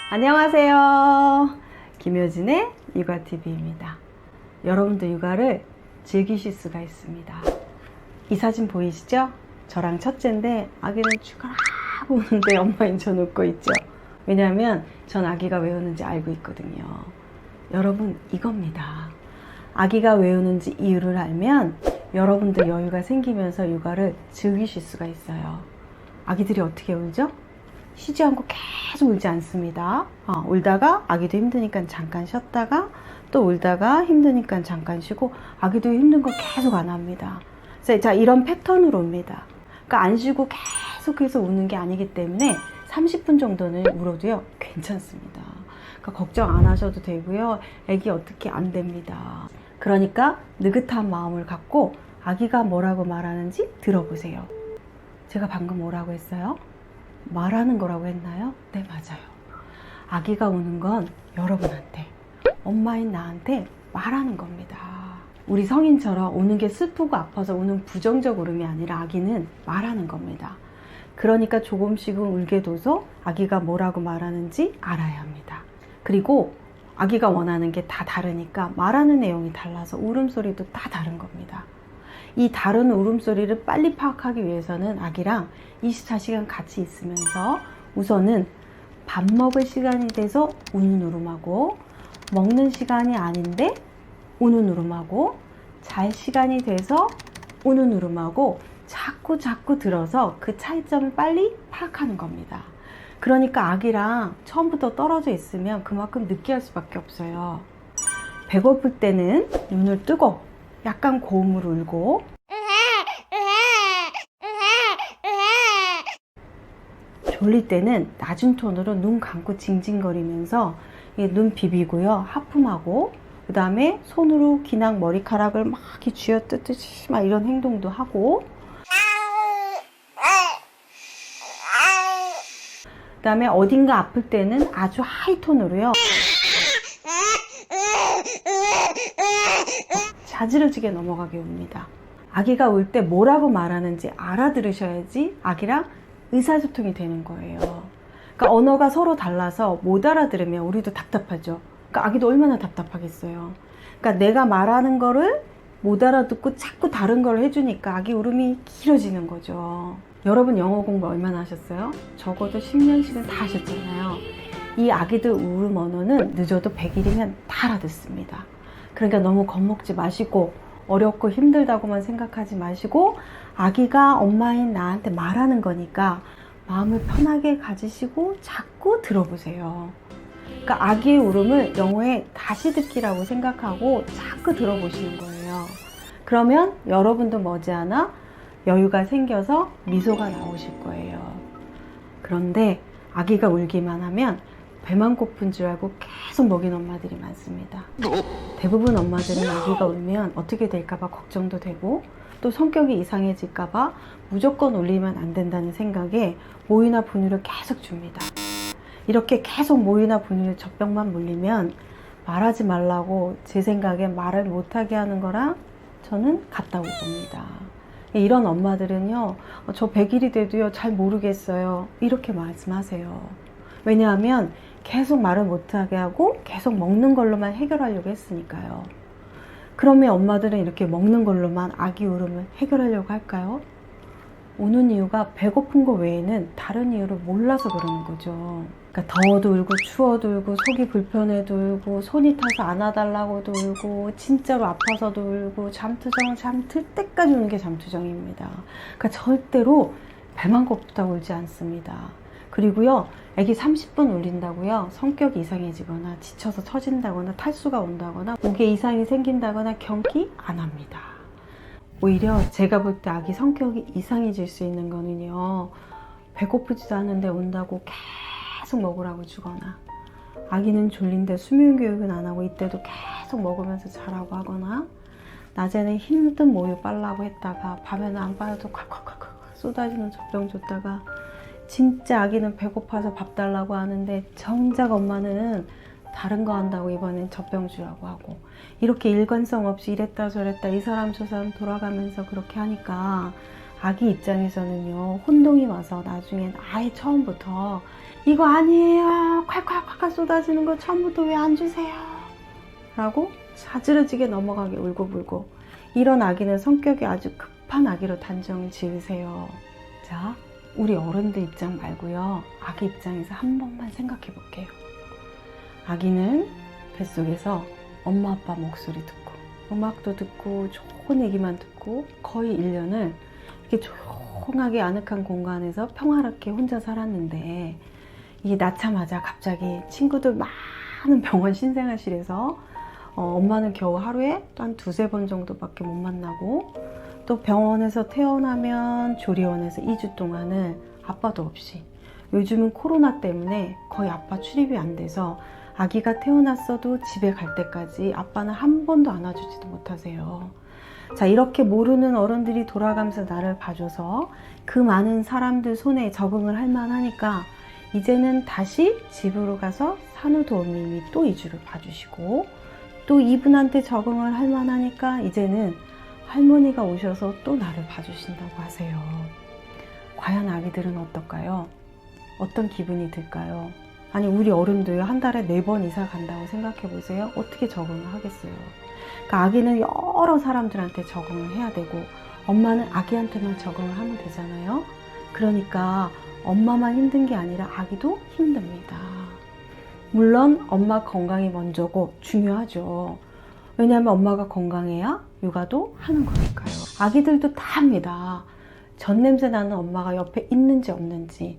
안녕하세요. 김효진의 육아TV입니다. 여러분도 육아를 즐기실 수가 있습니다. 이 사진 보이시죠? 저랑 첫째인데 아기는 죽어라고 우는데 엄마인 전 웃고 있죠. 왜냐하면 전 아기가 왜 우는지 알고 있거든요. 여러분, 이겁니다. 아기가 왜 우는지 이유를 알면 여러분도 여유가 생기면서 육아를 즐기실 수가 있어요. 아기들이 어떻게 울죠? 쉬지 않고 계속 울지 않습니다. 울다가 아기도 힘드니까 잠깐 쉬었다가 또 울다가 힘드니까 잠깐 쉬고 아기도 힘든 거 계속 안 합니다. 자, 이런 패턴으로 옵니다. 그러니까 안 쉬고 계속해서 우는 게 아니기 때문에 30분 정도는 울어도요 괜찮습니다. 그러니까 걱정 안 하셔도 되고요. 아기 어떻게 안 됩니다. 그러니까 느긋한 마음을 갖고 아기가 뭐라고 말하는지 들어보세요. 제가 방금 뭐라고 했어요? 말하는 거라고 했나요? 네, 맞아요. 아기가 우는 건 여러분한테, 엄마인 나한테 말하는 겁니다. 우리 성인처럼 우는 게 슬프고 아파서 우는 부정적 울음이 아니라 아기는 말하는 겁니다. 그러니까 조금씩은 울게 둬서 아기가 뭐라고 말하는지 알아야 합니다. 그리고 아기가 원하는 게 다 다르니까 말하는 내용이 달라서 울음소리도 다 다른 겁니다. 이 다른 울음소리를 빨리 파악하기 위해서는 아기랑 24시간 같이 있으면서 우선은 밥 먹을 시간이 돼서 우는 울음하고 먹는 시간이 아닌데 우는 울음하고 잘 시간이 돼서 우는 울음하고 자꾸 들어서 그 차이점을 빨리 파악하는 겁니다. 그러니까 아기랑 처음부터 떨어져 있으면 그만큼 느끼할 수밖에 없어요. 배고플 때는 눈을 뜨고 약간 고음으로 울고 졸릴 때는 낮은 톤으로 눈 감고 징징거리면서 눈 비비고요. 하품하고 그 다음에 손으로 기낭 머리카락을 막 이렇게 쥐어뜯듯이 막 이런 행동도 하고 그 다음에 어딘가 아플 때는 아주 하이톤으로요. 자지러지게 넘어가게 웁니다. 아기가 울 때 뭐라고 말하는지 알아들으셔야지 아기랑 의사소통이 되는 거예요. 그러니까 언어가 서로 달라서 못 알아들으면 우리도 답답하죠. 그러니까 아기도 얼마나 답답하겠어요. 그러니까 내가 말하는 거를 못 알아듣고 자꾸 다른 걸 해주니까 아기 울음이 길어지는 거죠. 여러분 영어 공부 얼마나 하셨어요? 적어도 10년씩은 다 하셨잖아요. 이 아기들 울음 언어는 늦어도 100일이면 다 알아듣습니다. 그러니까 너무 겁먹지 마시고 어렵고 힘들다고만 생각하지 마시고 아기가 엄마인 나한테 말하는 거니까 마음을 편하게 가지시고 자꾸 들어보세요. 그러니까 아기의 울음을 영어에 다시 듣기라고 생각하고 자꾸 들어보시는 거예요. 그러면 여러분도 머지않아 여유가 생겨서 미소가 나오실 거예요. 그런데 아기가 울기만 하면 배만 고픈 줄 알고 계속 먹이는 엄마들이 많습니다. 대부분 엄마들은 아기가 울면 어떻게 될까봐 걱정도 되고 또 성격이 이상해질까봐 무조건 울리면 안 된다는 생각에 모유나 분유를 계속 줍니다. 이렇게 계속 모유나 분유 젖병만 물리면 말하지 말라고 제 생각에 말을 못하게 하는 거랑 저는 같다고 봅니다. 이런 엄마들은요, 저 100일이 돼도요 잘 모르겠어요 이렇게 말씀하세요. 왜냐하면 계속 말을 못하게 하고 계속 먹는 걸로만 해결하려고 했으니까요. 그러면 엄마들은 이렇게 먹는 걸로만 아기 울음을 해결하려고 할까요? 우는 이유가 배고픈 거 외에는 다른 이유를 몰라서 그러는 거죠. 그러니까 더워도 울고 추워도 울고 속이 불편해도 울고 손이 타서 안아달라고도 울고 진짜로 아파서도 울고 잠들 때까지 우는 게 잠투정입니다. 그러니까 절대로 배만 고프다고 울지 않습니다. 그리고요, 애기 30분 울린다고요 성격이 이상해지거나 지쳐서 처진다거나 탈수가 온다거나 목에 이상이 생긴다거나 경기 안 합니다. 오히려 제가 볼 때 아기 성격이 이상해질 수 있는 거는요, 배고프지도 않은데 운다고 계속 먹으라고 주거나 아기는 졸린데 수면 교육은 안 하고 이때도 계속 먹으면서 자라고 하거나 낮에는 힘든 모유 빨라고 했다가 밤에는 안 빨아도 콱콱콱콱 쏟아지는 젖병 줬다가 진짜 아기는 배고파서 밥 달라고 하는데 정작 엄마는 다른 거 한다고 이번엔 젖병 주라고 하고 이렇게 일관성 없이 이랬다 저랬다 이 사람 저 사람 돌아가면서 그렇게 하니까 아기 입장에서는요 혼동이 와서 나중엔 아예 처음부터 이거 아니에요. 콸콸콸콸 쏟아지는 거 처음부터 왜 안 주세요? 라고 자지러지게 넘어가게 울고불고. 이런 아기는 성격이 아주 급한 아기로 단정을 지으세요. 자, 우리 어른들 입장 말고요. 아기 입장에서 한 번만 생각해 볼게요. 아기는 뱃속에서 엄마 아빠 목소리 듣고 음악도 듣고 좋은 얘기만 듣고 거의 1년을 이렇게 조용하게 아늑한 공간에서 평화롭게 혼자 살았는데, 이게 낳자마자 갑자기 친구들 많은 병원 신생아실에서 엄마는 겨우 하루에 한 2-3번 정도밖에 못 만나고, 또 병원에서 태어나면 조리원에서 2주 동안을 아빠도 없이, 요즘은 코로나 때문에 거의 아빠 출입이 안 돼서 아기가 태어났어도 집에 갈 때까지 아빠는 한 번도 안아주지도 못하세요. 자, 이렇게 모르는 어른들이 돌아가면서 나를 봐줘서 그 많은 사람들 손에 적응을 할 만하니까 이제는 다시 집으로 가서 산후도우미님이 또 2주를 봐주시고, 또 이분한테 적응을 할 만하니까 이제는 할머니가 오셔서 또 나를 봐주신다고 하세요. 과연 아기들은 어떨까요? 어떤 기분이 들까요? 아니, 우리 어른도요, 한 달에 4번 이사 간다고 생각해 보세요. 어떻게 적응을 하겠어요? 그러니까 아기는 여러 사람들한테 적응을 해야 되고, 엄마는 아기한테만 적응을 하면 되잖아요. 그러니까 엄마만 힘든 게 아니라 아기도 힘듭니다. 물론 엄마 건강이 먼저고 중요하죠. 왜냐하면 엄마가 건강해야 육아도 하는 거니까요. 아기들도 다 합니다. 젖냄새 나는 엄마가 옆에 있는지 없는지.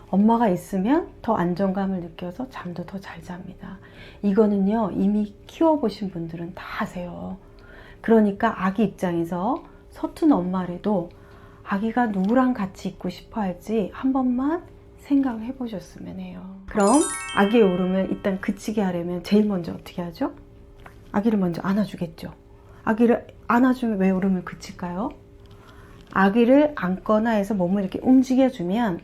엄마가 있으면 더 안정감을 느껴서 잠도 더 잘 잡니다. 이거는요, 이미 키워보신 분들은 다 아세요. 그러니까 아기 입장에서 서툰 엄마라도 아기가 누구랑 같이 있고 싶어 할지 한 번만 생각을 해보셨으면 해요. 그럼 아기의 울음을 일단 그치게 하려면 제일 먼저 어떻게 하죠? 아기를 먼저 안아주겠죠. 아기를 안아주면 왜 울음을 그칠까요? 아기를 안거나 해서 몸을 이렇게 움직여주면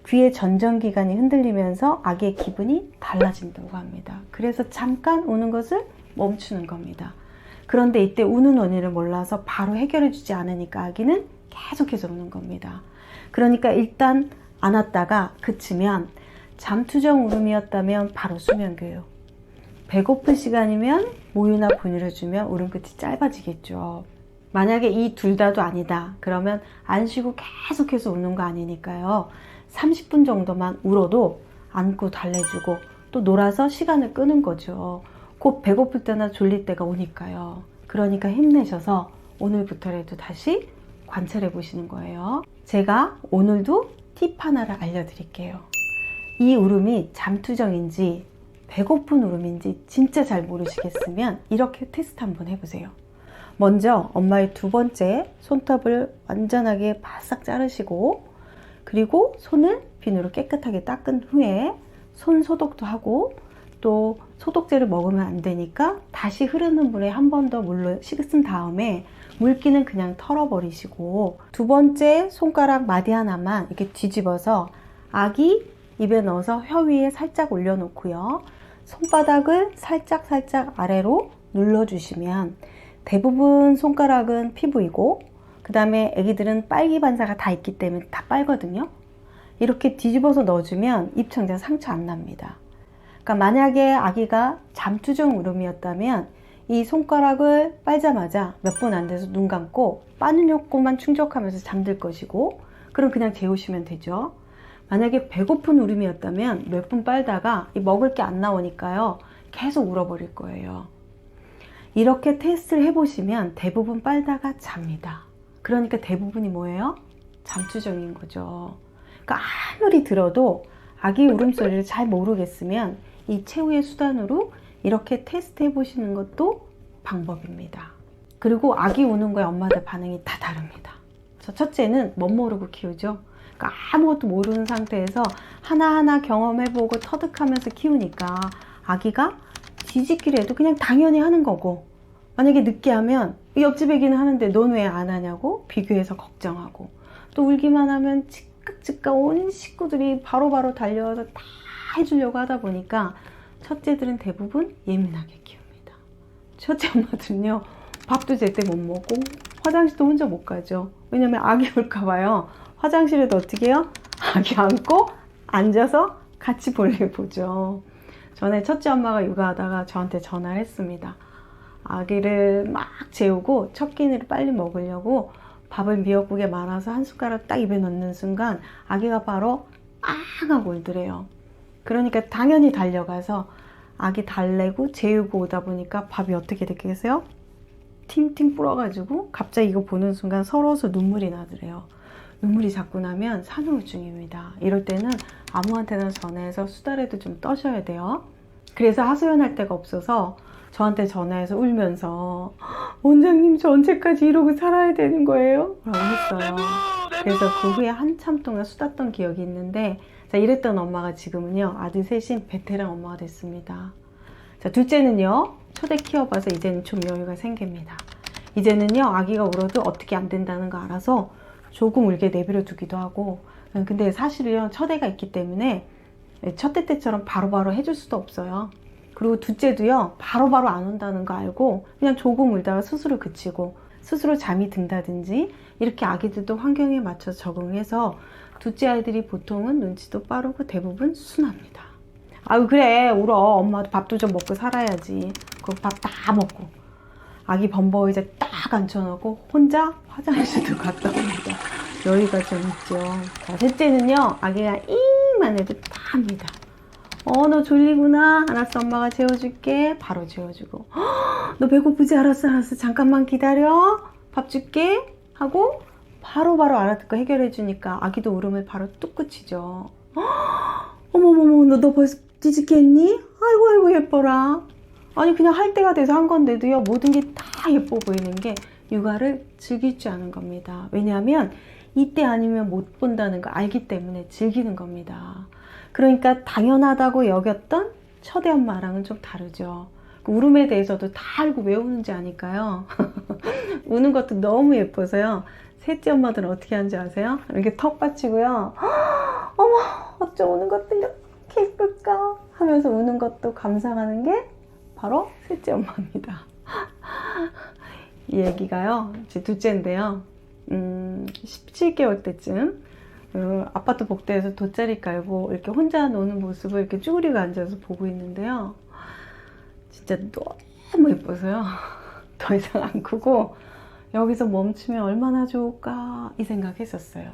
귀의 전정기관이 흔들리면서 아기의 기분이 달라진다고 합니다. 그래서 잠깐 우는 것을 멈추는 겁니다. 그런데 이때 우는 원인을 몰라서 바로 해결해 주지 않으니까 아기는 계속해서 우는 겁니다. 그러니까 일단 안았다가 그치면, 잠투정 울음이었다면 바로 수면교육, 배고픈 시간이면 모유나 분유를 주면 울음 끝이 짧아지겠죠. 만약에 이 둘 다도 아니다 그러면 안 쉬고 계속해서 우는 거 아니니까요, 30분 정도만 울어도 안고 달래주고 또 놀아서 시간을 끄는 거죠. 곧 배고플 때나 졸릴 때가 오니까요. 그러니까 힘내셔서 오늘부터라도 다시 관찰해 보시는 거예요. 제가 오늘도 팁 하나를 알려드릴게요. 이 울음이 잠투정인지 배고픈 울음인지 진짜 잘 모르시겠으면 이렇게 테스트 한번 해보세요. 먼저 엄마의 2번째 손톱을 완전하게 바싹 자르시고, 그리고 손을 비누로 깨끗하게 닦은 후에 손 소독도 하고, 또 소독제를 먹으면 안 되니까 다시 흐르는 물에 한 번 더 물로 씻은 다음에 물기는 그냥 털어버리시고, 2번째 손가락 마디 하나만 이렇게 뒤집어서 아기 입에 넣어서 혀 위에 살짝 올려놓고요, 손바닥을 살짝 아래로 눌러주시면, 대부분 손가락은 피부이고 그 다음에 애기들은 빨기 반사가 다 있기 때문에 다 빨거든요. 이렇게 뒤집어서 넣어주면 입천장 상처 안 납니다. 그러니까 만약에 아기가 잠투정 울음이었다면 이 손가락을 빨자마자 몇 분 안 돼서 눈 감고 빠는 욕구만 충족하면서 잠들 것이고, 그럼 그냥 재우시면 되죠. 만약에 배고픈 울음이었다면 몇 분 빨다가 먹을 게 안 나오니까요, 계속 울어버릴 거예요. 이렇게 테스트를 해보시면 대부분 빨다가 잡니다. 그러니까 대부분이 뭐예요? 잠투정인 거죠. 그러니까 아무리 들어도 아기 울음소리를 잘 모르겠으면 이 최후의 수단으로 이렇게 테스트 해보시는 것도 방법입니다. 그리고 아기 우는 거에 엄마들 반응이 다 다릅니다. 첫째는 멋 모르고 키우죠. 그러니까 아무것도 모르는 상태에서 하나하나 경험해보고 터득하면서 키우니까 아기가 뒤집기를 해도 그냥 당연히 하는 거고, 만약에 늦게 하면 옆집 애기는 하는데 넌 왜 안 하냐고 비교해서 걱정하고, 또 울기만 하면 즉각 온 식구들이 바로바로 달려와서 다 해주려고 하다 보니까 첫째들은 대부분 예민하게 키웁니다. 첫째 엄마들은요, 밥도 제때 못 먹고 화장실도 혼자 못 가죠. 왜냐면 아기 올까 봐요. 화장실에도 어떻게 해요? 아기 안고 앉아서 같이 볼일 보죠. 전에 첫째 엄마가 육아하다가 저한테 전화를 했습니다. 아기를 막 재우고 첫 끼니를 빨리 먹으려고 밥을 미역국에 말아서 한 숟가락 딱 입에 넣는 순간 아기가 바로 앙 하고 울더래요. 그러니까 당연히 달려가서 아기 달래고 재우고 오다 보니까 밥이 어떻게 됐겠어요? 팅팅 불어가지고 갑자기 이거 보는 순간 서러워서 눈물이 나더래요. 눈물이 자꾸 나면 산후우증입니다. 이럴 때는 아무한테나 전화해서 수다라도 좀 떠셔야 돼요. 그래서 하소연할 데가 없어서 저한테 전화해서 울면서 원장님 저 언제까지 이러고 살아야 되는 거예요? 라고 했어요. 그래서 그 후에 한참 동안 수다 떤 기억이 있는데 자, 이랬던 엄마가 지금은요 아들 셋인 베테랑 엄마가 됐습니다. 자, 둘째는요 초대 키워봐서 이제는 좀 여유가 생깁니다. 이제는요 아기가 울어도 어떻게 안 된다는 거 알아서 조금 울게 내버려 두기도 하고 근데 사실은요 첫애가 있기 때문에 첫애 때처럼 바로바로 해줄 수도 없어요. 그리고 둘째도요 바로바로 안 온다는 거 알고 그냥 조금 울다가 스스로 그치고 스스로 잠이 든다든지 이렇게 아기들도 환경에 맞춰서 적응해서 둘째 아이들이 보통은 눈치도 빠르고 대부분 순합니다. 아유 그래 울어 엄마도 밥도 좀 먹고 살아야지. 그 밥 다 먹고 아기 범벅의자 딱 앉혀놓고 혼자 화장실도 갔다 옵니다. 여유가 좀 있죠. 자, 셋째는요 아기가 잉만 해도 다 합니다. 너 졸리구나. 알았어 엄마가 재워줄게. 바로 재워주고 너 배고프지? 알았어 잠깐만 기다려. 밥 줄게 하고 바로바로 알아듣고 해결해주니까 아기도 울음을 바로 뚝 그치죠. 어머머머 너 벌써 뒤집겠니? 아이고 예뻐라. 아니 그냥 할 때가 돼서 한 건데도요 모든 게 다 예뻐 보이는 게 육아를 즐길 줄 아는 겁니다. 왜냐하면 이때 아니면 못 본다는 거 알기 때문에 즐기는 겁니다. 그러니까 당연하다고 여겼던 첫애 엄마랑은 좀 다르죠. 그 울음에 대해서도 다 알고 왜 우는지 아니까요. 우는 것도 너무 예뻐서요. 셋째 엄마들은 어떻게 하는지 아세요? 이렇게 턱 받치고요. 어머 어쩜 우는 것도 이렇게 예쁠까 하면서 우는 것도 감상하는 게 바로 셋째 엄마입니다. 이 얘기가요 제 둘째인데요 17개월 때쯤 아파트 복도에서 돗자리 깔고 이렇게 혼자 노는 모습을 이렇게 쭈그리고 앉아서 보고 있는데요 진짜 너무 예뻐서요 더 이상 안 크고 여기서 멈추면 얼마나 좋을까 이 생각했었어요.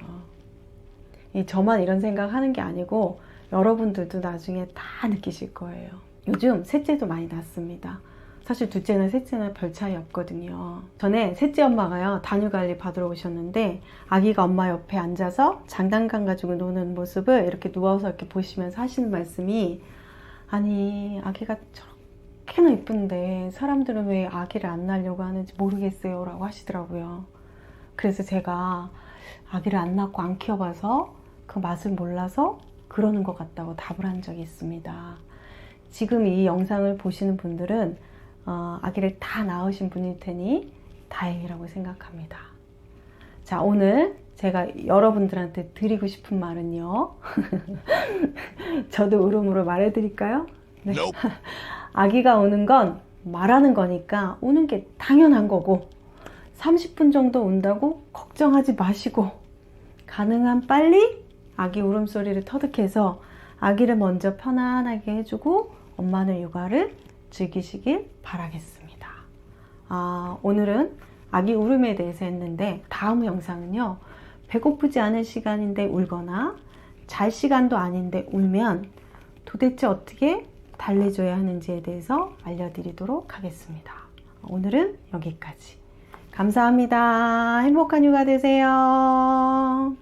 저만 이런 생각하는 게 아니고 여러분들도 나중에 다 느끼실 거예요. 요즘 셋째도 많이 낳습니다. 사실 둘째나 셋째나 별 차이 없거든요. 전에 셋째 엄마가요 단유관리 받으러 오셨는데 아기가 엄마 옆에 앉아서 장난감 가지고 노는 모습을 이렇게 누워서 이렇게 보시면서 하시는 말씀이 아니 아기가 저렇게나 예쁜데 사람들은 왜 아기를 안 낳으려고 하는지 모르겠어요 라고 하시더라고요. 그래서 제가 아기를 안 낳고 안 키워봐서 그 맛을 몰라서 그러는 것 같다고 답을 한 적이 있습니다. 지금 이 영상을 보시는 분들은 아기를 다 낳으신 분일 테니 다행이라고 생각합니다. 자, 오늘 제가 여러분들한테 드리고 싶은 말은요. 저도 울음으로 말해드릴까요? 네. 아기가 우는 건 말하는 거니까 우는 게 당연한 거고 30분 정도 운다고 걱정하지 마시고 가능한 빨리 아기 울음소리를 터득해서 아기를 먼저 편안하게 해주고 엄마는 육아를 즐기시길 바라겠습니다. 오늘은 아기 울음에 대해서 했는데 다음 영상은요. 배고프지 않은 시간인데 울거나 잘 시간도 아닌데 울면 도대체 어떻게 달래줘야 하는지에 대해서 알려드리도록 하겠습니다. 오늘은 여기까지. 감사합니다. 행복한 육아 되세요.